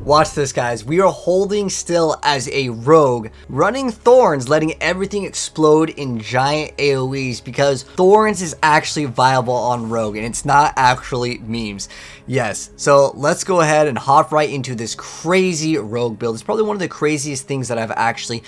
Watch this, guys. We are holding still as a rogue, running Thorns, letting everything explode in giant AoEs because Thorns is actually viable on rogue and it's not actually memes. Yes, so let's go ahead and hop right into this crazy rogue build. It's probably one of the craziest things that I've actually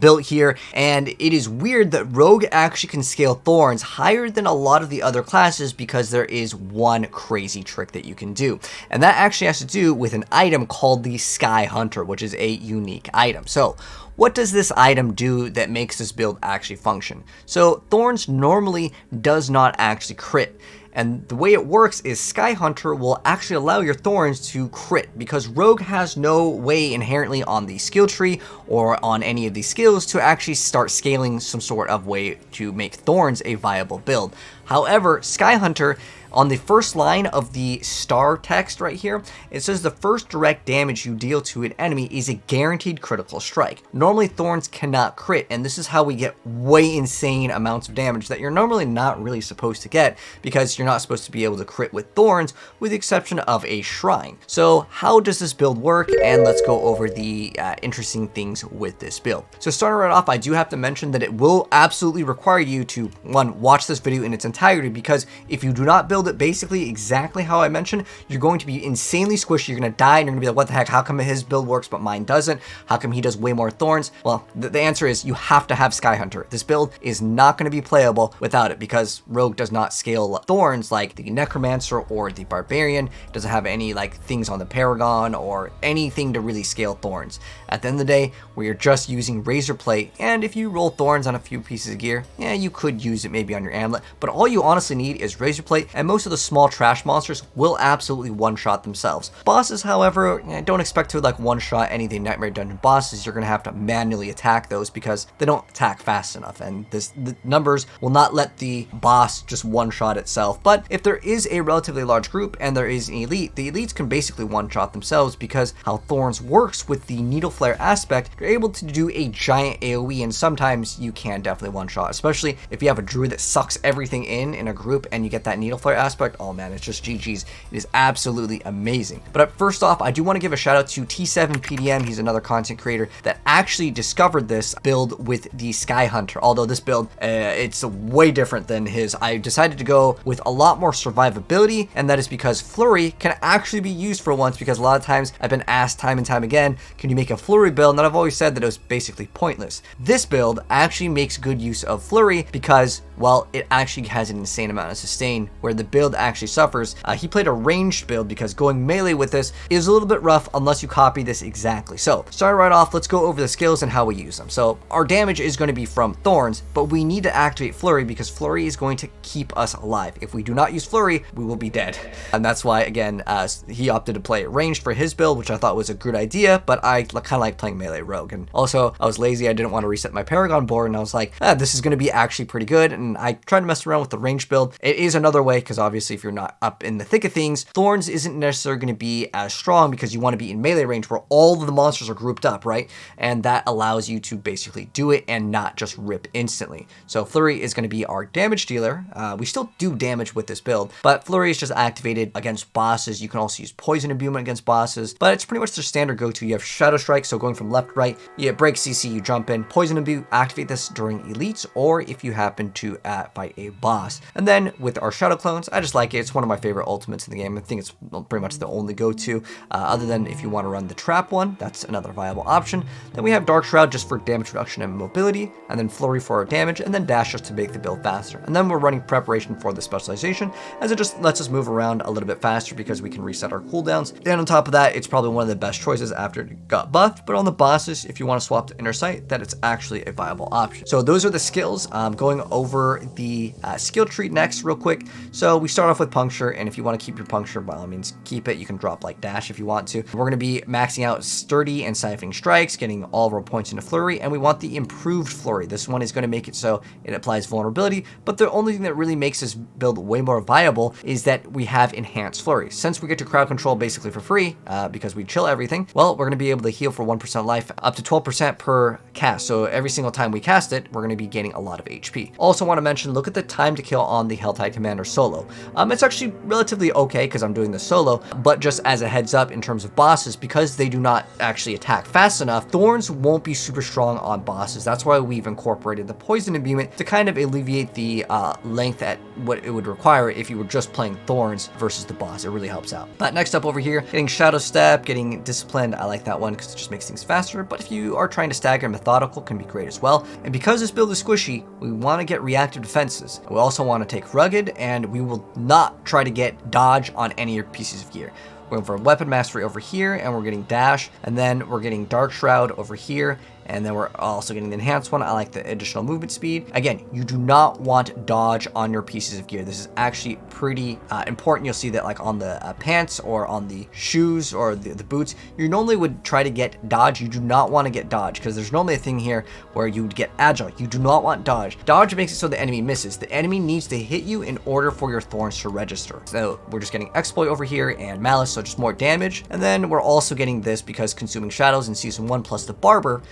built here, and it is weird that rogue actually can scale Thorns higher than a lot of the other classes because there is one crazy trick that you can do, and that actually has to do with an item called the Sky Hunter, which is a unique item. So what does this item do that makes this build actually function? So Thorns normally does not actually crit. And the way it works is Sky Hunter will actually allow your Thorns to crit because Rogue has no way inherently on the skill tree or on any of these skills to actually start scaling some sort of way to make Thorns a viable build. However, Sky Hunter, on the first line of the star text right here, it says the first direct damage you deal to an enemy is a guaranteed critical strike. Normally Thorns cannot crit, and this is how we get way insane amounts of damage that you're normally not really supposed to get because you're not supposed to be able to crit with Thorns with the exception of a shrine. So how does this build work? And let's go over the interesting things with this build. So starting right off, I do have to mention that it will absolutely require you to, one, watch this video in its entirety, because if you do not build it basically exactly how I mentioned, you're going to be insanely squishy. You're going to die and you're going to be like, what the heck, how come his build works but mine doesn't? How come he does way more Thorns? Well, the answer is you have to have Sky Hunter. This build is not going to be playable without it because Rogue does not scale Thorns like the Necromancer or the Barbarian. It doesn't have any like things on the Paragon or anything to really scale Thorns. At the end of the day, we are just using Razor Plate, and if you roll Thorns on a few pieces of gear, yeah, you could use it maybe on your amulet, but all you honestly need is Razor Plate, and most of the small trash monsters will absolutely one-shot themselves. Bosses, however, don't expect to like one-shot any of the Nightmare Dungeon bosses. You're going to have to manually attack those because they don't attack fast enough, and the numbers will not let the boss just one-shot itself. But if there is a relatively large group and there is an elite, the elites can basically one-shot themselves because how Thorns works with the Needle Flare aspect, you're able to do a giant AoE, and sometimes you can definitely one-shot, especially if you have a druid that sucks everything in a group and you get that Needle Flare aspect. Oh man, it's just GG's. It is absolutely amazing. But first off, I do want to give a shout out to T7PDM. He's another content creator that actually discovered this build with the Sky Hunter. Although this build, it's way different than his. I decided to go with a lot more survivability, and that is because Flurry can actually be used for once, because a lot of times I've been asked time and time again, can you make a Flurry build? And I've always said that it was basically pointless. This build actually makes good use of Flurry because, well, it actually has an insane amount of sustain where the build actually suffers. He played a ranged build because going melee with this is a little bit rough unless you copy this exactly. So starting right off, let's go over the skills and how we use them. So our damage is going to be from Thorns, but we need to activate Flurry because Flurry is going to keep us alive. If we do not use Flurry, we will be dead. And that's why, again, he opted to play ranged for his build, which I thought was a good idea, but I kind of like playing melee rogue. And also, I was lazy. I didn't want to reset my Paragon board, and I was like, this is going to be actually pretty good. And I tried to mess around with the ranged build. It is another way because obviously if you're not up in the thick of things, Thorns isn't necessarily going to be as strong because you want to be in melee range where all of the monsters are grouped up, right? And that allows you to basically do it and not just rip instantly. So Flurry is going to be our damage dealer. We still do damage with this build, but Flurry is just activated against bosses. You can also use Poison Imbuement against bosses, but it's pretty much the standard go-to. You have Shadow Strike, so going from left to right, you break CC, you jump in. Poison Imbue, activate this during elites or if you happen to fight a boss. And then with our Shadow Clones, I just like it. It's one of my favorite ultimates in the game. I think it's pretty much the only go-to, other than if you want to run the trap one, that's another viable option. Then we have Dark Shroud just for damage reduction and mobility, and then Flurry for our damage, and then Dash just to make the build faster. And then we're running Preparation for the specialization, as it just lets us move around a little bit faster because we can reset our cooldowns. And on top of that, it's probably one of the best choices after it got buffed, but on the bosses, if you want to swap to Inner Sight, that it's actually a viable option. So those are the skills. Going over the skill tree next real quick. So we start off with Puncture, and if you want to keep your Puncture, by all means keep it. You can drop like Dash if you want to. We're going to be maxing out Sturdy and Siphoning Strikes, getting all of our points into Flurry, and we want the improved Flurry. This one is going to make it so it applies vulnerability, but the only thing that really makes this build way more viable is that we have Enhanced Flurry. Since we get to crowd control basically for free, because we chill everything, well, we're going to be able to heal for 1% life up to 12% per cast. So every single time we cast it, we're going to be gaining a lot of HP. Also want to mention, look at the time to kill on the Helltide Commander solo. solo. It's actually relatively okay because I'm doing this solo, but just as a heads up in terms of bosses, because they do not actually attack fast enough, Thorns won't be super strong on bosses. That's why we've incorporated the poison imbuement to kind of alleviate the length at what it would require if you were just playing Thorns versus the boss. It really helps out. But next up over here, getting Shadow Step, getting Disciplined. I like that one because it just makes things faster, but if you are trying to stagger, Methodical can be great as well. And because this build is squishy, we want to get reactive defenses. We also want to take Rugged, and we will not try to get Dodge on any of your pieces of gear. We're going for Weapon Mastery over here, and we're getting Dash, and then we're getting Dark Shroud over here, and then we're also getting the enhanced one. I like the additional movement speed. Again, you do not want dodge on your pieces of gear. This is actually pretty important. You'll see that like on the pants or on the shoes or the boots, you normally would try to get dodge. You do not want to get dodge because there's normally a thing here where you would get agile. You do not want dodge. Dodge makes it so the enemy misses. The enemy needs to hit you in order for your thorns to register. So we're just getting exploit over here and malice, so just more damage. And then we're also getting this because consuming shadows in season 1 plus the barber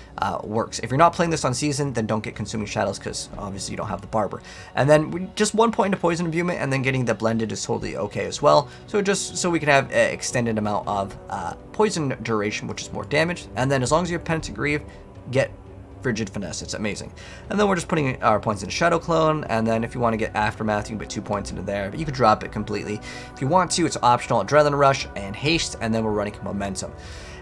works. If you're not playing this on season, then don't get consuming shadows because obviously you don't have the barber. And then just 1 point into poison imbuement, and then getting the blended is totally okay as well. So just so we can have an extended amount of poison duration, which is more damage. And then as long as you have Penitent Grieve, get Frigid Finesse. It's amazing. And then we're just putting our points into Shadow Clone, and then if you want to get Aftermath, you can put 2 points into there, but you could drop it completely. If you want to, it's optional. Adrenaline Rush and Haste, and then we're running Momentum.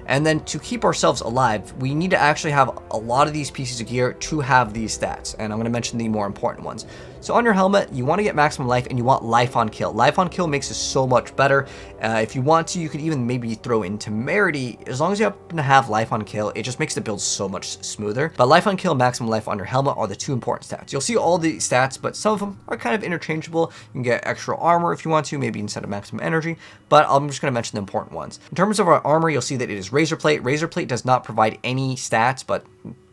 And then to keep ourselves alive, we need to actually have a lot of these pieces of gear to have these stats. And I'm going to mention the more important ones. So on your helmet, you want to get maximum life, and you want life on kill. Life on kill makes it so much better. If you want to, you could even maybe throw in Temerity. As long as you happen to have life on kill, it just makes the build so much smoother. But life on kill, maximum life on your helmet are the 2 important stats. You'll see all the stats, but some of them are kind of interchangeable. You can get extra armor if you want to, maybe instead of maximum energy. But I'm just going to mention the important ones. In terms of our armor, you'll see that it is Razor Plate. Razor Plate does not provide any stats, but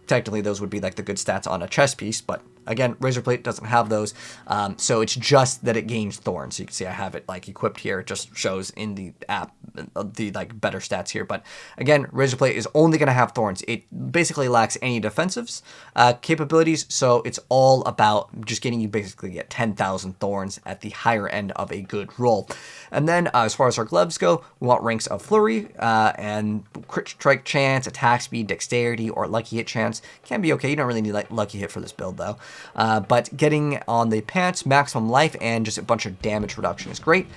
technically those would be like the good stats on a chest piece, but again, Razor Plate doesn't have those, so it's just that it gains thorns. So you can see I have it like equipped here. It just shows in the app the like better stats here. But again, Razor Plate is only going to have thorns. It basically lacks any defensives capabilities, so it's all about just getting you basically get 10,000 thorns at the higher end of a good roll. And then as far as our gloves go, we want ranks of Flurry and crit strike chance, attack speed, dexterity, or lucky hit chance. Can be okay. You don't really need like lucky hit for this build though. But getting on the pants, maximum life, and just a bunch of damage reduction is great.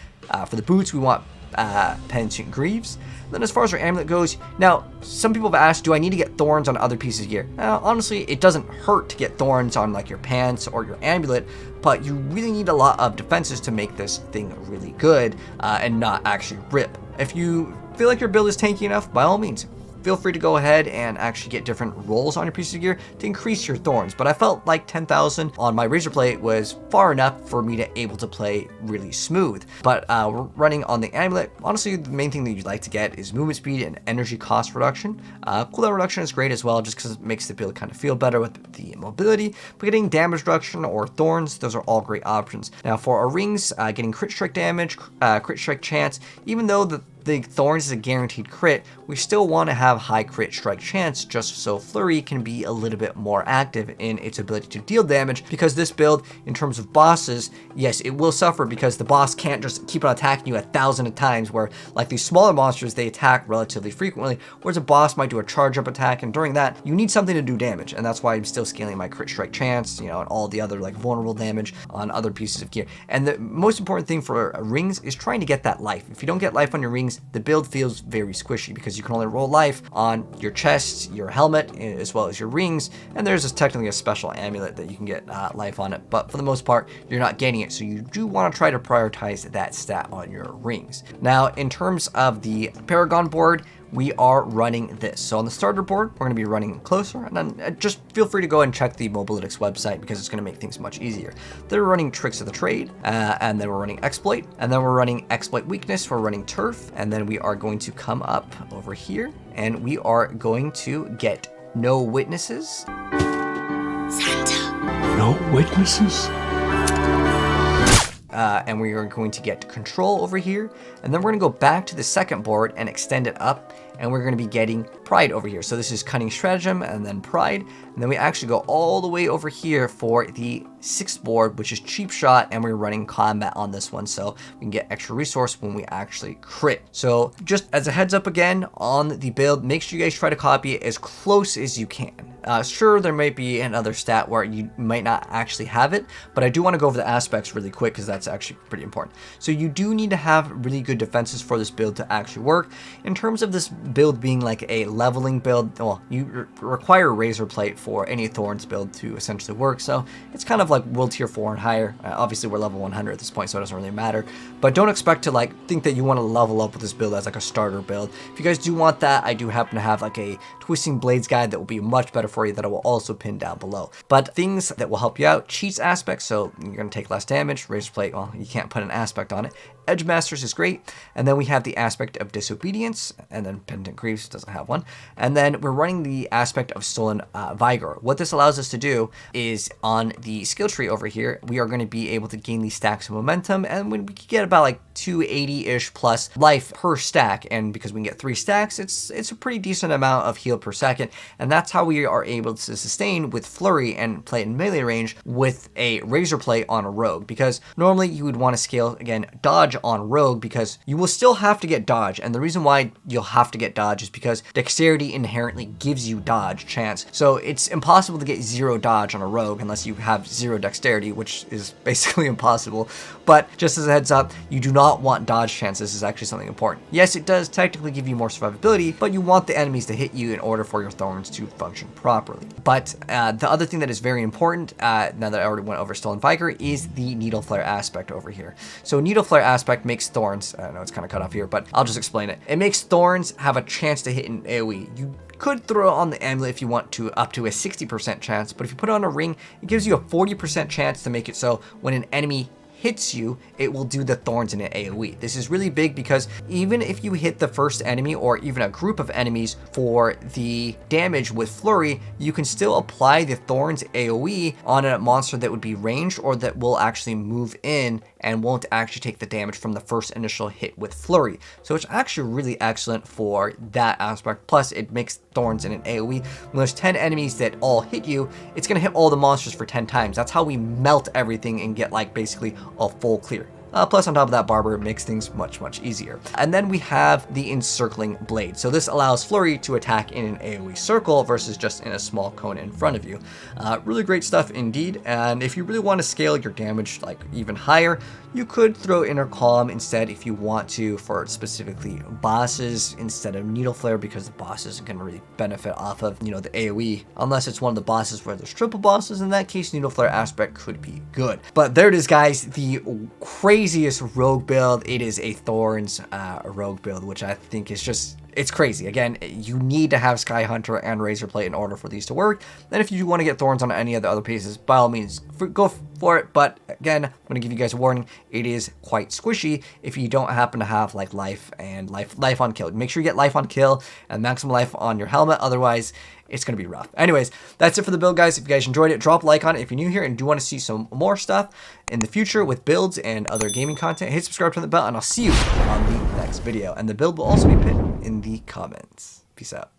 For the boots, we want Penitent Greaves. Then as far as our amulet goes, now some people have asked, do I need to get thorns on other pieces of gear? Honestly, it doesn't hurt to get thorns on like your pants or your amulet, but you really need a lot of defenses to make this thing really good and not actually rip. If you feel like your build is tanky enough, by all means, feel free to go ahead and actually get different rolls on your pieces of gear to increase your thorns. But I felt like 10,000 on my Razor Plate was far enough for me to able to play really smooth. But we're running on the amulet. Honestly, the main thing that you'd like to get is movement speed and energy cost reduction. Cooldown reduction is great as well, just because it makes the build kind of feel better with the mobility. But getting damage reduction or thorns, those are all great options. Now for our rings, getting crit strike damage, crit strike chance, even though the thorns is a guaranteed crit, we still want to have high crit strike chance just so Flurry can be a little bit more active in its ability to deal damage, because this build, in terms of bosses, yes, it will suffer because the boss can't just keep on attacking you 1,000 times, where like these smaller monsters, they attack relatively frequently, whereas a boss might do a charge up attack, and during that, you need something to do damage, and that's why I'm still scaling my crit strike chance, you know, and all the other like vulnerable damage on other pieces of gear. And the most important thing for rings is trying to get that life. If you don't get life on your rings, the build feels very squishy because you can only roll life on your chest, your helmet, as well as your rings, and there's technically a special amulet that you can get life on it, but for the most part, you're not getting it, so you do want to try to prioritize that stat on your rings. Now, in terms of the Paragon board, we are running this. So on the starter board, we're going to be running closer, and then just feel free to go and check the Mobalytics website because it's going to make things much easier. They're running Tricks of the Trade, and then we're running Exploit, and then we're running Exploit Weakness, we're running Turf, and then we are going to come up over here, and we are going to get No Witnesses. Santa. No witnesses? And we are going to get Control over here, and then we're going to go back to the second board and extend it up and we're going to be getting Pride over here. So this is Cunning Stratagem and then Pride. And then we actually go all the way over here for the 6th board, which is Cheap Shot, and we're running Combat on this one, so we can get extra resource when we actually crit. So just as a heads up again on the build, make sure you guys try to copy it as close as you can. Sure, there might be another stat where you might not actually have it, but I do want to go over the aspects really quick because that's actually pretty important. So you do need to have really good defenses for this build to actually work. In terms of this build being like a leveling build, well, you require Razor Plate for any Thorns build to essentially work, so it's kind of like World Tier 4 and higher. Obviously, we're level 100 at this point, so it doesn't really matter, but don't expect to like think that you want to level up with this build as like a starter build. If you guys do want that, I do happen to have like a Twisting Blades guide that will be much better for you that I will also pin down below. But things that will help you out: cheats aspect, so you're going to take less damage. Razor Plate, well, you can't put an aspect on it. Edge Masters is great, and then we have the aspect of Disobedience, and then Penitent Greaves doesn't have one, and then we're running the aspect of Stolen Vigor. What this allows us to do is on the skill tree over here, we are going to be able to gain these stacks of momentum, and when we get about like 280-ish plus life per stack, and because we can get 3 stacks, it's a pretty decent amount of heal per second, and that's how we are able to sustain with Flurry and play in melee range with a Razor Plate on a Rogue, because normally you would want to scale, again, dodge on Rogue, because you will still have to get dodge, and the reason why you'll have to get dodge is because dexterity inherently gives you dodge chance, so it's impossible to get 0 dodge on a Rogue unless you have 0 dexterity, which is basically impossible. But just as a heads up, you do not want dodge chance. This is actually something important. Yes, it does technically give you more survivability, but you want the enemies to hit you in order for your Thorns to function properly. But the other thing that is very important, now that I already went over Stolen Vigor, is the Needle Flare aspect over here. So Needle Flare aspect makes Thorns, I know it's kind of cut off here, but I'll just explain it. It makes Thorns have a chance to hit in AoE. You could throw it on the amulet if you want to, up to a 60% chance, but if you put it on a ring, it gives you a 40% chance to make it so when an enemy hits you, it will do the Thorns in an AoE. This is really big because even if you hit the first enemy or even a group of enemies for the damage with Flurry, you can still apply the Thorns AoE on a monster that would be ranged or that will actually move in and won't actually take the damage from the first initial hit with Flurry. So it's actually really excellent for that aspect. Plus, it makes Thorns in an AoE. When there's 10 enemies that all hit you, it's going to hit all the monsters for 10 times. That's how we melt everything and get like basically a full clear. Plus, on top of that, Barber makes things much, much easier. And then we have the Encircling Blade. So this allows Flurry to attack in an AoE circle versus just in a small cone in front of you. Really great stuff indeed. And if you really want to scale your damage like even higher, you could throw Inner Calm instead if you want to for specifically bosses instead of Needle Flare, because the bosses can really benefit off of, you know, the AoE. Unless it's one of the bosses where there's triple bosses, in that case, Needle Flare aspect could be good. But there it is, guys. The craziest rogue build. It is a Thorns rogue build, which I think is just, it's crazy. Again, you need to have Sky Hunter and Razor Plate in order for these to work. And if you want to get Thorns on any of the other pieces, by all means, go for it. But again, I'm going to give you guys a warning. It is quite squishy if you don't happen to have like life and life on kill. Make sure you get life on kill and maximum life on your helmet. Otherwise, it's going to be rough. Anyways, that's it for the build, guys. If you guys enjoyed it, drop a like on it. If you're new here and do want to see some more stuff in the future with builds and other gaming content, hit subscribe, turn the bell, and I'll see you on the next video. And the build will also be pinned in the comments. Peace out.